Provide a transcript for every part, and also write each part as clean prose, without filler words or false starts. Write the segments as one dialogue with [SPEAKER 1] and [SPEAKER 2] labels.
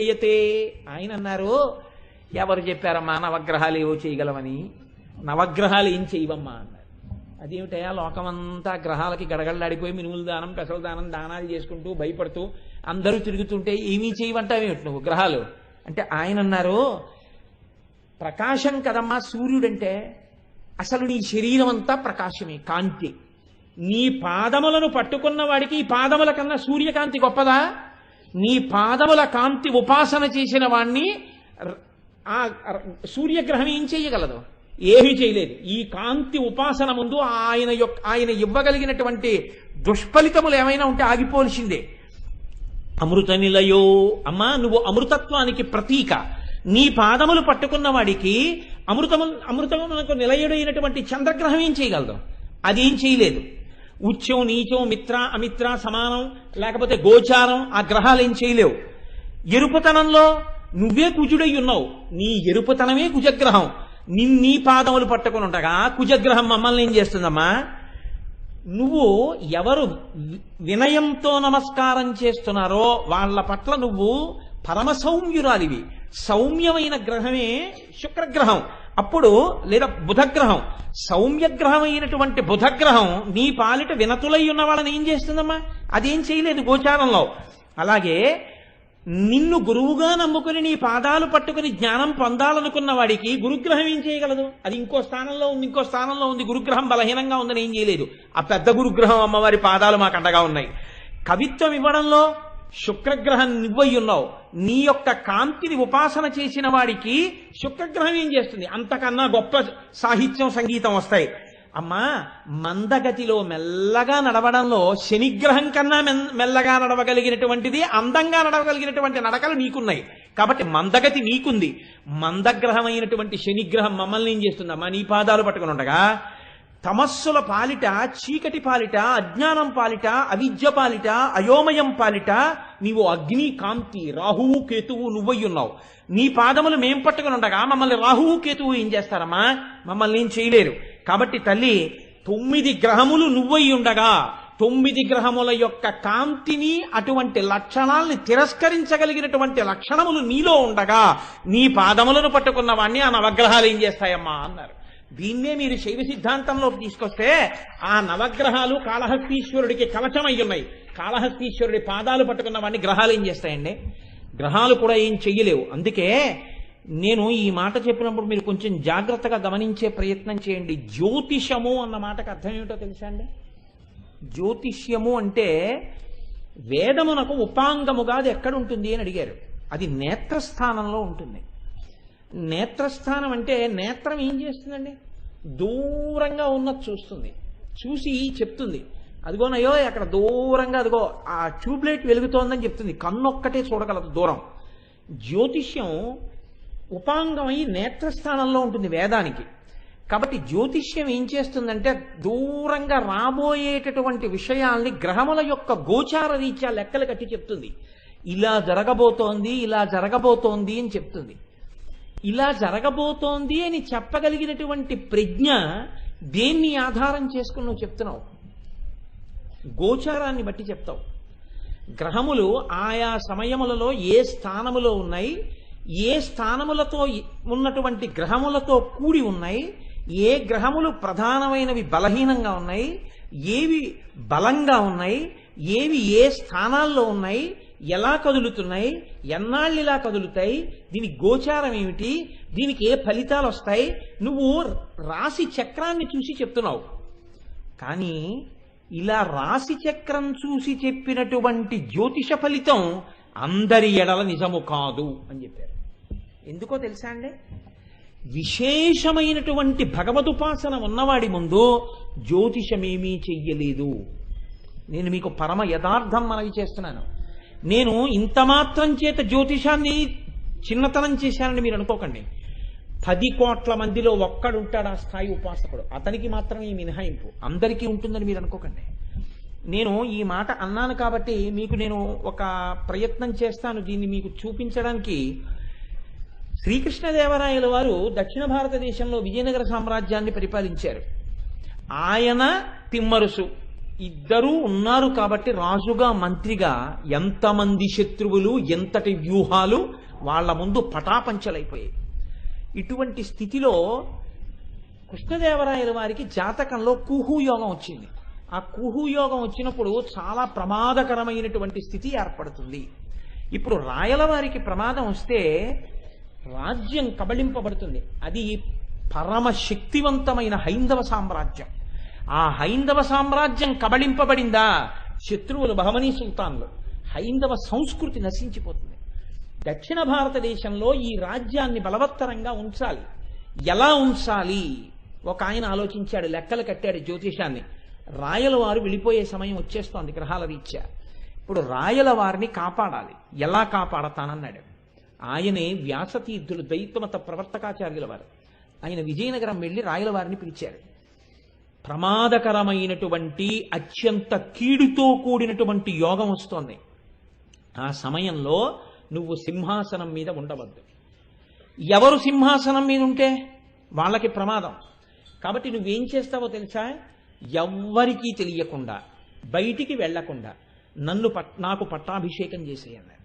[SPEAKER 1] చేయతే ఆయన అన్నారు, ఎవరు చెప్పారమ్మా నవగ్రహాలు ఏవో చేయగలవని? నవగ్రహాలు ఏం చేయవమ్మా అన్నారు. అదేమిటయా, లోకమంతా గ్రహాలకి గడగడలాడిపోయి మినుములు దానం పెసల దానం దానాలు చేసుకుంటూ భయపడుతూ అందరూ తిరుగుతుంటే ఏమీ చేయమంటావేమిటి నువ్వు గ్రహాలు అంటే? ఆయన అన్నారు, ప్రకాశం కదమ్మా సూర్యుడంటే. అసలు నీ శరీరం అంతా ప్రకాశమే, కాంతి. నీ పాదములను పట్టుకున్న వాడికి ఈ పాదముల కన్నా సూర్యకాంతి గొప్పదా? నీ పాదముల కాంతి ఉపాసన చేసిన వాణ్ణి ఆ సూర్యగ్రహం ఏం చేయగలదు? ఏమీ చేయలేదు. ఈ కాంతి ఉపాసన ముందు ఆయన ఇవ్వగలిగినటువంటి దుష్ఫలితములు ఏమైనా ఉంటే ఆగిపోల్సిందే. అమృత నిలయో, అమ్మా నువ్వు అమృతత్వానికి ప్రతీక. నీ పాదములు పట్టుకున్న వాడికి అమృతమునకు నిలయుడైనటువంటి చంద్రగ్రహం ఏం చేయగలదు? అదేం చేయలేదు. ఉచ్యం నీచం మిత్ర అమిత్ర సమానం లేకపోతే గోచారం ఆ గ్రహాలు ఏం చేయలేవు. ఎరుపుతనంలో నువ్వే కుజుడై ఉన్నావు, నీ ఎరుపుతనమే కుజగ్రహం. నీ పాదములు పట్టుకుని ఉండగా కుజగ్రహం మమ్మల్ని ఏం చేస్తుందమ్మా? నువ్వు ఎవరు వినయంతో నమస్కారం చేస్తున్నారో వాళ్ళ పట్ల నువ్వు పరమ సౌమ్యురాలివి. సౌమ్యమైన గ్రహమే శుక్రగ్రహం, అప్పుడు లేదా బుధగ్రహం. సౌమ్యగ్రహం అయినటువంటి బుధగ్రహం నీ పాలిట వినతులై ఉన్న వాళ్ళని ఏం చేస్తుందమ్మా? అదేం చేయలేదు గోచారంలో. అలాగే నిన్ను గురువుగా నమ్ముకుని నీ పాదాలు పట్టుకుని జ్ఞానం పొందాలనుకున్న వాడికి గురుగ్రహం ఏం చేయగలదు? అది ఇంకో స్థానంలో ఉంది, ఇంకో స్థానంలో ఉంది. గురుగ్రహం బలహీనంగా ఉందని ఏం చేయలేదు. ఆ పెద్ద గురుగ్రహం అమ్మవారి పాదాలు మాకు అండగా ఉన్నాయి. కవిత్వం ఇవ్వడంలో శుక్రగ్రహం నువ్వై ఉన్నావు. నీ యొక్క కాంతిని ఉపాసన చేసిన వాడికి శుక్రగ్రహం ఏం చేస్తుంది? అంతకన్నా గొప్ప సాహిత్యం సంగీతం వస్తాయి. అమ్మా మందగతిలో మెల్లగా నడవడంలో శనిగ్రహం కన్నా మెల్లగా నడవగలిగినటువంటిది, అందంగా నడవగలిగినటువంటి నడకలు నీకున్నాయి. కాబట్టి మందగతి నీకుంది. మందగ్రహం అయినటువంటి శనిగ్రహం మమ్మల్ని ఏం చేస్తుందమ్మా? నీ పాదాలు పట్టుకుని ఉండగా తమస్సుల పాలిట, చీకటి పాలిట, అజ్ఞానం పాలిట, అవిద్య పాలిట, అయోమయం పాలిట నీవు అగ్ని కాంతి, రాహువు కేతువు నువ్వై ఉన్నావు. నీ పాదములు మేం పట్టుకుని ఉండగా మమ్మల్ని రాహువు కేతువు ఏం చేస్తారమ్మా? మమ్మల్ని ఏం చేయలేరు. కాబట్టి తల్లి 9 గ్రహములు నువ్వై ఉండగా 9 గ్రహముల యొక్క కాంతిని, అటువంటి లక్షణాలని తిరస్కరించగలిగినటువంటి లక్షణములు నీలో ఉండగా నీ పాదములను పట్టుకున్న వాణ్ణి ఆ నవగ్రహాలు ఏం చేస్తాయమ్మా అన్నారు. దీన్నే మీరు శైవ సిద్ధాంతంలోకి తీసుకొస్తే ఆ నవగ్రహాలు కాళహస్తీశ్వరుడికి కవచమై ఉన్నాయి. కాళహస్తీశ్వరుడి పాదాలు పట్టుకున్న వాడిని గ్రహాలు ఏం చేస్తాయండి? గ్రహాలు కూడా ఏం చెయ్యలేవు. అందుకే నేను ఈ మాట చెప్పినప్పుడు మీరు కొంచెం జాగ్రత్తగా గమనించే ప్రయత్నం చేయండి. జ్యోతిషము అన్న మాటకు అర్థం ఏమిటో తెలుసా అండి? జ్యోతిష్యము అంటే వేదమునకు ఉపాంగముగా అది ఎక్కడ ఉంటుంది అని అడిగారు. అది నేత్రస్థానంలో ఉంటుంది. నేత్రస్థానం అంటే నేత్రం ఏం చేస్తుందండి? దూరంగా ఉన్నది చూస్తుంది, చూసి చెప్తుంది అదిగోనయ్యో అక్కడ దూరంగా అదిగో ఆ ట్యూబ్లైట్ వెలుగుతోందని చెప్తుంది. కన్నొక్కటే చూడగలదు దూరం. జ్యోతిష్యం ఉపాంగమై నేత్రస్థానంలో ఉంటుంది వేదానికి. కాబట్టి జ్యోతిష్యం ఏం చేస్తుందంటే దూరంగా రాబోయేటటువంటి విషయాల్ని గ్రహముల యొక్క గోచార రీత్యా లెక్కలు కట్టి చెప్తుంది. ఇలా జరగబోతోంది, ఇలా జరగబోతోంది అని చెప్తుంది. ఇలా జరగబోతోంది అని చెప్పగలిగినటువంటి ప్రజ్ఞ దేన్ని ఆధారం చేసుకుని నువ్వు చెప్తున్నావు? గోచారాన్ని బట్టి చెప్తావు. గ్రహములు ఆయా సమయములలో ఏ స్థానములో ఉన్నాయి, ఏ స్థానములతో ఉన్నటువంటి గ్రహములతో కూడి ఉన్నాయి, ఏ గ్రహములు ప్రధానమైనవి బలహీనంగా ఉన్నాయి, ఏవి బలంగా ఉన్నాయి, ఏవి ఏ స్థానాల్లో ఉన్నాయి, ఎలా కదులుతున్నాయి, ఎన్నాళ్ళు ఇలా కదులుతాయి, దీని గోచారం ఏమిటి, దీనికి ఏ ఫలితాలు వస్తాయి, నువ్వు రాశి చక్రాన్ని చూసి చెప్తున్నావు. కానీ ఇలా రాశి చక్రం చూసి చెప్పినటువంటి జ్యోతిష ఫలితం అందరి ఎడల నిజము కాదు అని చెప్పారు. ఎందుకో తెలుసా అండి? విశేషమైనటువంటి భగవదుపాసన ఉన్నవాడి ముందు జ్యోతిషమేమీ చెయ్యలేదు. నేను మీకు పరమ యథార్థం మనవి చేస్తున్నాను. నేను ఇంత మాత్రం చేత జ్యోతిషాన్ని చిన్నతనం చేశానని మీరు అనుకోకండి. 10 కోట్ల మందిలో ఒక్కడుంటాడు ఆ స్థాయి ఉపాసకుడు, అతనికి మాత్రమే ఈ మినహాయింపు, అందరికీ ఉంటుందని మీరు అనుకోకండి. నేను ఈ మాట అన్నాను కాబట్టి మీకు నేను ఒక ప్రయత్నం చేస్తాను దీన్ని మీకు చూపించడానికి. శ్రీకృష్ణదేవరాయల వారు దక్షిణ భారతదేశంలో విజయనగర సామ్రాజ్యాన్ని పరిపాలించారు. ఆయన తిమ్మరుసు, ఇద్దరూ ఉన్నారు కాబట్టి రాజుగా మంత్రిగా ఎంతమంది శత్రువులు ఎంతటి వ్యూహాలు వాళ్ళ ముందు పటాపంచలైపోయాయి. ఇటువంటి స్థితిలో కృష్ణదేవరాయల వారికి జాతకంలో కుహు యోగం వచ్చింది. ఆ కుహు యోగం వచ్చినప్పుడు చాలా ప్రమాదకరమైనటువంటి స్థితి ఏర్పడుతుంది. ఇప్పుడు రాయల వారికి ప్రమాదం వస్తే రాజ్యం కబళింపబడుతుంది. అది పరమ శక్తివంతమైన హైందవ సామ్రాజ్యం. ఆ హైందవ సామ్రాజ్యం కబళింపబడిందా, శత్రువులు బహమనీ సుల్తాన్లు, హైందవ సంస్కృతి నశించిపోతుంది. దక్షిణ భారతదేశంలో ఈ రాజ్యాన్ని బలవత్తరంగా ఉంచాలి. ఎలా ఉంచాలి? ఒక ఆయన ఆలోచించాడు, లెక్కలు కట్టాడు జ్యోతిషాన్ని. రాయల వారు వెళ్ళిపోయే సమయం వచ్చేస్తోంది గ్రహాల రీత్యా. ఇప్పుడు రాయల వారిని కాపాడాలి. ఎలా కాపాడతానన్నాడు. ఆయనే వ్యాసతీర్థులు, ద్వైతమత ప్రవర్తకాచార్యుల వారు. ఆయన విజయనగరం వెళ్ళి రాయల వారిని పిలిచారు. ప్రమాదకరమైనటువంటి అత్యంత కీడుతో కూడినటువంటి యోగం వస్తోంది. ఆ సమయంలో నువ్వు సింహాసనం మీద ఉండవద్దు. ఎవరు సింహాసనం మీద ఉంటే వాళ్ళకి ప్రమాదం. కాబట్టి నువ్వేం చేస్తావో తెలుసా? ఎవ్వరికీ తెలియకుండా, బయటికి వెళ్లకుండా నాకు పట్టాభిషేకం చేసేయన్నారు.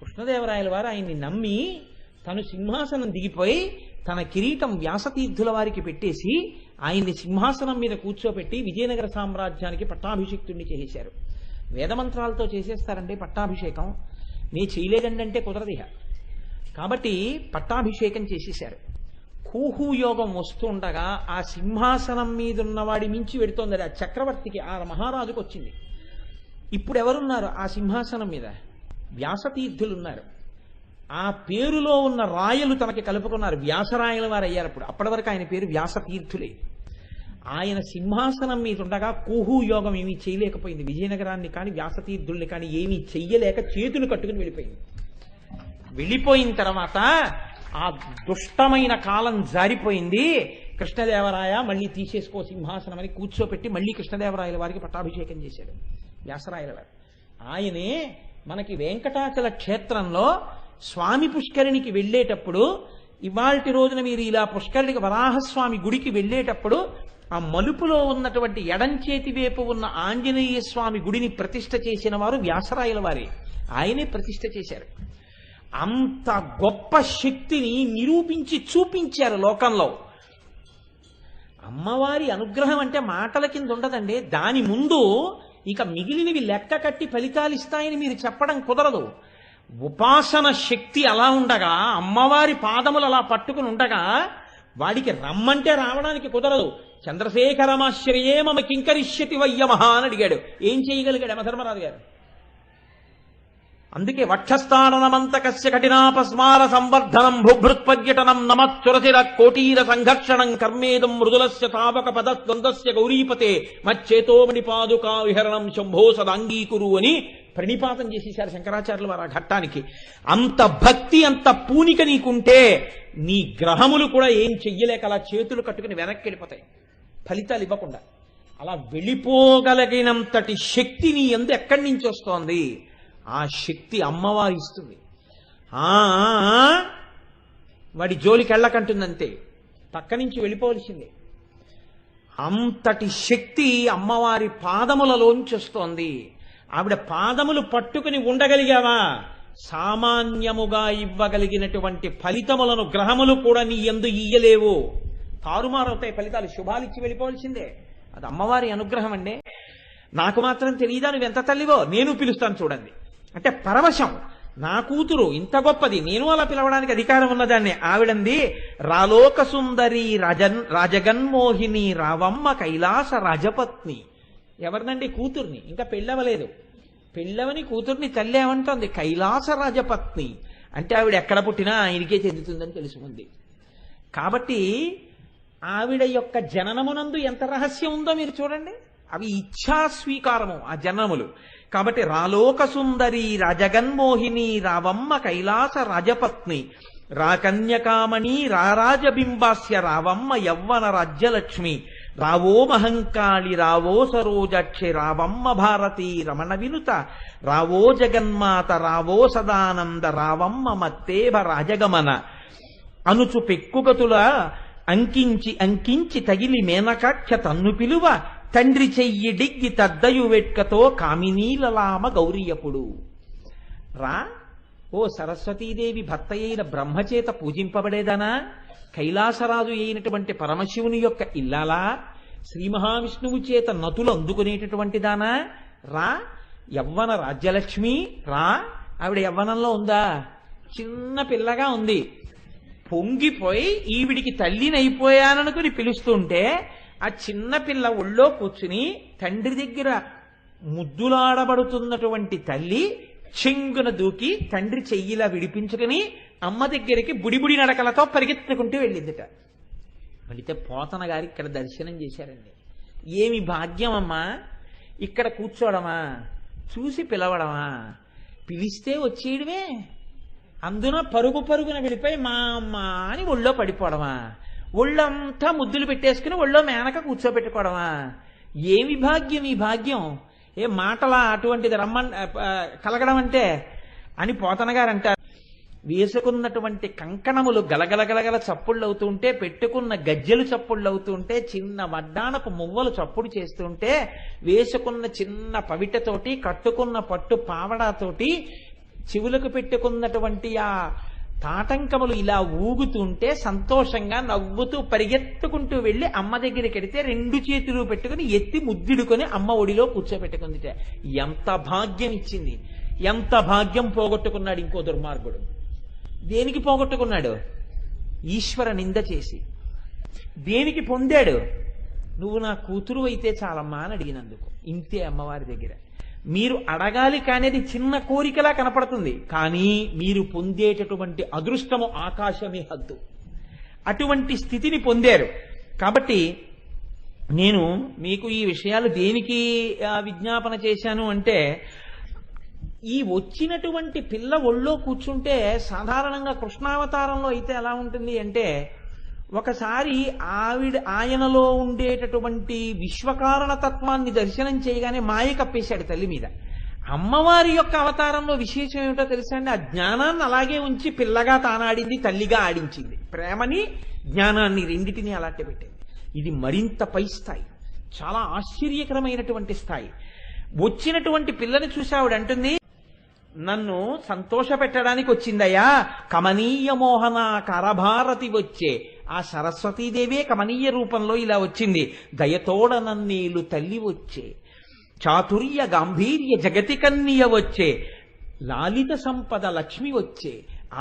[SPEAKER 1] కృష్ణదేవరాయల వారు ఆయన్ని నమ్మి తను సింహాసనం దిగిపోయి తన కిరీటం వ్యాసతీర్థుల వారికి పెట్టేసి ఆయన్ని సింహాసనం మీద కూర్చోబెట్టి విజయనగర సామ్రాజ్యానికి పట్టాభిషిక్తుడిని చేసేశారు. వేదమంత్రాలతో చేసేస్తారండి పట్టాభిషేకం. నీ చేయలేదండి అంటే కుదరదిహ. కాబట్టి పట్టాభిషేకం చేసేశారు. కూహు యోగం వస్తుండగా ఆ సింహాసనం మీద ఉన్నవాడి మించి పెడుతోంది. ఆ చక్రవర్తికి, ఆ మహారాజుకు వచ్చింది. ఇప్పుడు ఎవరున్నారు ఆ సింహాసనం మీద? వ్యాసతీర్థులున్నారు. ఆ పేరులో ఉన్న రాయలు తనకి కలుపుకున్నారు. వ్యాసరాయల వారు అయ్యారు. అప్పటి వరకు ఆయన పేరు వ్యాసతీర్థులే. ఆయన సింహాసనం మీద ఉండగా కూహు యోగం ఏమీ చేయలేకపోయింది. విజయనగరాన్ని కానీ వ్యాసతీర్థుల్ని కానీ ఏమీ చెయ్యలేక చేతులు కట్టుకుని వెళ్ళిపోయింది. వెళ్ళిపోయిన తర్వాత ఆ దుష్టమైన కాలం జారిపోయింది. కృష్ణదేవరాయ మళ్ళీ తీసేసుకో సింహాసనం అని కూర్చోపెట్టి మళ్ళీ కృష్ణదేవరాయల వారికి పట్టాభిషేకం చేశాడు వ్యాసరాయల వారు. ఆయనే మనకి వెంకటాచల క్షేత్రంలో స్వామి పుష్కరిణికి వెళ్ళేటప్పుడు, ఇవాల్టి రోజున మీరు ఇలా పుష్కరిణికి వరాహస్వామి గుడికి వెళ్ళేటప్పుడు ఆ మలుపులో ఉన్నటువంటి ఎడంచేతి వైపు ఉన్న ఆంజనేయ స్వామి గుడిని ప్రతిష్ఠ చేసిన వారు వ్యాసరాయల వారే. ఆయనే ప్రతిష్ఠ చేశారు. అంత గొప్ప శక్తిని నిరూపించి చూపించారు లోకంలో. అమ్మవారి అనుగ్రహం అంటే మాటల కింద ఉండదండి. దాని ముందు ఇక మిగిలినవి లెక్క కట్టి ఫలితాలు ఇస్తాయని మీరు చెప్పడం కుదరదు. ఉపాసన శక్తి అలా ఉండగా, అమ్మవారి పాదములు అలా పట్టుకుని ఉండగా వాడికి రమ్మంటే రావడానికి కుదరదు. చంద్రశేఖరమాశ్రయే మమ కింకరిష్యతి వయ్యమహ అని అడిగాడు. ఏం చేయగలిగాడు యమధర్మరాజు గారు? అందుకే వక్షస్థానమంతకస్య కఠినాపస్మార సంవర్ధనం భూభృత్పర్యటనం నమశ్చురసిర కోటీర సంఘర్షణం కర్మేదం మృదులస్య తావక పదద్వందస్య గౌరీపతే మచ్చేతోమణి పాదుకా విహరణం శంభో సదాంగీకురు అని ప్రణిపాతం చేసేశారు శంకరాచార్యులు వారు ఆ ఘట్టానికి. అంత భక్తి, అంత పూనిక నీకుంటే నీ గ్రహములు కూడా ఏం చెయ్యలేక అలా చేతులు కట్టుకుని వెనక్కి వెళ్ళిపోతాయి ఫలితాలు ఇవ్వకుండా. అలా వెళ్ళిపోగలిగినంతటి శక్తి నీ యందు ఎక్కడి నుంచి వస్తోంది? ఆ శక్తి అమ్మవారు ఇస్తుంది. వాడి జోలికి వెళ్ళకంటుందంతే, పక్క నుంచి వెళ్ళిపోవలసిందే. అంతటి శక్తి అమ్మవారి పాదములలోంచి వస్తోంది. ఆవిడ పాదములు పట్టుకుని ఉండగలిగావా? సామాన్యముగా ఇవ్వగలిగినటువంటి ఫలితములను గ్రహములు కూడా నీ యందు ఇయ్యలేవు. తారుమారవుతాయి ఫలితాలు. శుభాలిచ్చి వెళ్ళిపోవలసిందే. అది అమ్మవారి అనుగ్రహం అండి. నాకు మాత్రం తెలియదా నువ్వు ఎంత తల్లివో? నేను పిలుస్తాను చూడండి అంటే పరవశం. నా కూతురు ఇంత గొప్పది, నేను అలా పిలవడానికి అధికారం ఉన్నదాన్ని. ఆవిడంది రాలోక సుందరి రాజగన్మోహిని రావమ్మ కైలాస రాజపత్ని. ఎవరినండి? కూతుర్ని. ఇంకా పెళ్ళవలేదు. పెళ్ళవని కూతుర్ని తల్లి ఏమంటోంది? కైలాస రాజపత్ని. అంటే ఆవిడ ఎక్కడ పుట్టినా ఆయనకే చెందుతుందని తెలుసుకుంది. కాబట్టి ఆవిడ యొక్క జననమునందు ఎంత రహస్యం ఉందో మీరు చూడండి. అవి ఇచ్ఛా స్వీకారము ఆ జననములు. కాబట్టి రాలోక సుందరి రాజగన్మోహిని రావమ్మ కైలాస రాజపత్ని రాకన్యకామణి రారాజబింబాస్య రావమ్మ యవ్వన రాజ్యలక్ష్మి రావో మహంకాళి రావో సరోజాక్షి రావమ్మ భారతి రమణ వినుత రావో జగన్మాత రావో సదానంద రావమ్మ మత్తేభ రాజగమన అనుచు పెక్కుగతుల అంకించి అంకించి తగిలి మేనకాఖ్య తన్ను పిలువ తండ్రి చెయ్యి డిగ్గి తద్దయు వెట్కతో కామినీలలామ గౌరియపుడు. రా ఓ సరస్వతీదేవి భర్త అయిన బ్రహ్మచేత పూజింపబడేదానా, కైలాసరాజు అయినటువంటి పరమశివుని యొక్క ఇల్లాలా, శ్రీ మహావిష్ణువు చేత నతులు అందుకునేటటువంటి దానా, రా యవ్వన రాజ్యలక్ష్మి రా. ఆవిడ యవ్వనంలో ఉందా? చిన్న పిల్లగా ఉంది. పొంగిపోయి ఈవిడికి తల్లినైపోయాననుకుని పిలుస్తుంటే ఆ చిన్న పిల్ల ఒళ్ళో కూర్చుని తండ్రి దగ్గర ముద్దులాడబడుతున్నటువంటి తల్లి చెంగున దూకి తండ్రి చెయ్యిలా విడిపించుకుని అమ్మ దగ్గరికి బుడిబుడి నడకలతో పరిగెత్తుకుంటూ వెళ్ళిందిట. వెళితే పోతన గారు ఇక్కడ దర్శనం చేశారండి. ఏమి భాగ్యం అమ్మా, ఇక్కడ కూర్చోవడమా, చూసి పిలవడమా, పిలిస్తే వచ్చేయడమే, అందున పరుగు పరుగున వెళ్ళిపోయి మా అమ్మ అని ఒళ్ళో పడిపోవడమా, ఒళ్ళంతా ముద్దులు పెట్టేసుకుని ఒళ్ళో మేనక కూర్చోబెట్టుకోవడమా, ఏమి భాగ్యం ఈ భాగ్యం, ఏ మాటలా అటువంటిది కలగడం అంటే అని పోతన గారు అంటారు. వేసుకున్నటువంటి కంకణములు గలగలగలగల చప్పుళ్ళు అవుతుంటే, పెట్టుకున్న గజ్జెలు చప్పుళ్ళు అవుతుంటే, చిన్న వడ్డానపు మువ్వలు చప్పుడు చేస్తుంటే, వేసుకున్న చిన్న పవిటతోటి కట్టుకున్న పట్టు పావడాతోటి చెవులకు పెట్టుకున్నటువంటి ఆ తాటంకములు ఇలా ఊగుతుంటే సంతోషంగా నవ్వుతూ పరిగెత్తుకుంటూ వెళ్ళి అమ్మ దగ్గరికి వెడితే రెండు చేతులు పెట్టుకుని ఎత్తి ముద్దిడుకొని అమ్మ ఒడిలో కూర్చోబెట్టుకుందిట. ఎంత భాగ్యం ఇచ్చింది, ఎంత భాగ్యం పోగొట్టుకున్నాడు ఇంకో దుర్మార్గుడు. దేనికి పోగొట్టుకున్నాడు? ఈశ్వర నింద చేసి. దేనికి పొందాడు? నువ్వు నా కూతురు అయితే చాలమ్మా అని అడిగినందుకు. ఇంతే అమ్మవారి దగ్గర. మీరు అడగాలి కానేది చిన్న కోరికలా కనపడుతుంది, కానీ మీరు పొందేటటువంటి అదృష్టము ఆకాశమే హద్దు. అటువంటి స్థితిని పొందారు. కాబట్టి నేను మీకు ఈ విషయాలు దేనికి విజ్ఞాపన చేశాను అంటే, ఈ వచ్చినటువంటి పిల్ల ఒళ్ళో కూర్చుంటే సాధారణంగా కృష్ణావతారంలో అయితే ఎలా ఉంటుంది అంటే, ఒకసారి ఆయనలో ఉండేటటువంటి విశ్వకారణ తత్వాన్ని దర్శనం చేయగానే మాయ కప్పేశాడు తల్లి మీద. అమ్మవారి యొక్క అవతారంలో విశేషం ఏమిటో తెలుసా అండి? ఆ జ్ఞానాన్ని అలాగే ఉంచి పిల్లగా తానాడింది, తల్లిగా ఆడించింది. ప్రేమని జ్ఞానాన్ని రెండిటిని అలాంటి పెట్టింది. ఇది మరింత పై స్థాయి, చాలా ఆశ్చర్యకరమైనటువంటి స్థాయి. వచ్చినటువంటి పిల్లని చూసి ఆవిడ అంటుంది, నన్ను సంతోష పెట్టడానికి వచ్చిందయ్యా, కమనీయ మోహన కరభారతి వచ్చే. ఆ సరస్వతీదేవే కమనీయ రూపంలో ఇలా వచ్చింది. దయతోడ నన్నీలు తల్లి వచ్చే, చాతుర్య గాంభీర్య జగతి కన్య వచ్చే, లాలిత సంపద లక్ష్మి వచ్చే.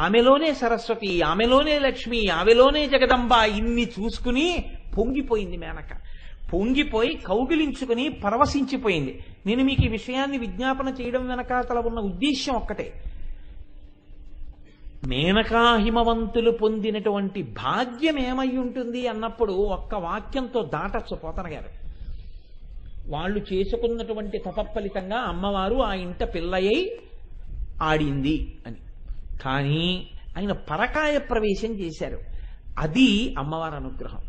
[SPEAKER 1] ఆమెలోనే సరస్వతి, ఆమెలోనే లక్ష్మి, ఆమెలోనే జగదంబ. ఇన్ని చూసుకుని పొంగిపోయింది మేనక. పొంగిపోయి కౌగిలించుకుని పరవశించిపోయింది. నేను మీకు ఈ విషయాన్ని విజ్ఞాపన చేయడం వెనకాతల ఉన్న ఉద్దేశ్యం ఒక్కటే. మేనకా హిమవంతులు పొందినటువంటి భాగ్యం ఏమై ఉంటుంది అన్నప్పుడు ఒక్క వాక్యంతో దాటచ్చు పోతన గారు. వాళ్ళు చేసుకున్నటువంటి తపఫలితంగా అమ్మవారు ఆ ఇంట పిల్లయ్యి ఆడింది అని. కానీ ఆయన పరకాయ ప్రవేశం చేశారు. అది అమ్మవారి అనుగ్రహం.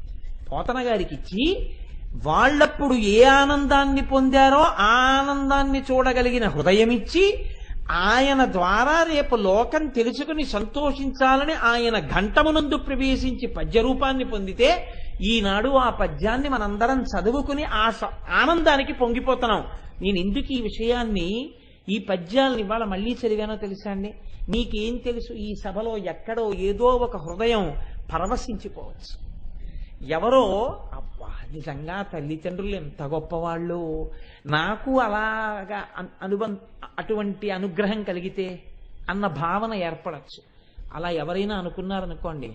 [SPEAKER 1] పోతన గారికి ఇచ్చి వాళ్ళప్పుడు ఏ ఆనందాన్ని పొందారో ఆ ఆనందాన్ని చూడగలిగిన హృదయమిచ్చి, ఆయన ద్వారా రేపు లోకం తెలుసుకుని సంతోషించాలని ఆయన ఘంటమునందు ప్రవేశించి పద్యరూపాన్ని పొందితే, ఈనాడు ఆ పద్యాన్ని మనందరం చదువుకుని ఆ ఆనందానికి పొంగిపోతున్నాం. నేను ఎందుకు ఈ విషయాన్ని, ఈ పద్యాలను ఇవాళ మళ్ళీ చదివానో తెలుసా అండి? నీకేం తెలుసు, ఈ సభలో ఎక్కడో ఏదో ఒక హృదయం పరవశించిపోవచ్చు. ఎవరో అబ్బా నిజంగా తల్లిదండ్రులు ఎంత గొప్పవాళ్ళు, నాకు అలాగా అటువంటి అనుగ్రహం కలిగితే అన్న భావన ఏర్పడచ్చు. అలా ఎవరైనా అనుకున్నారనుకోండి,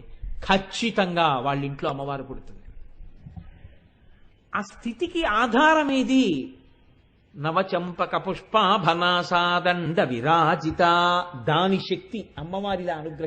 [SPEAKER 1] ఖచ్చితంగా వాళ్ళ ఇంట్లో అమ్మవారు పుడుతుంది. ఆ స్థితికి ఆధారమేది? నవచంపక పుష్పాభనాసాదండ విరాజిత. దాని శక్తి అమ్మవారిలా అనుగ్రహం.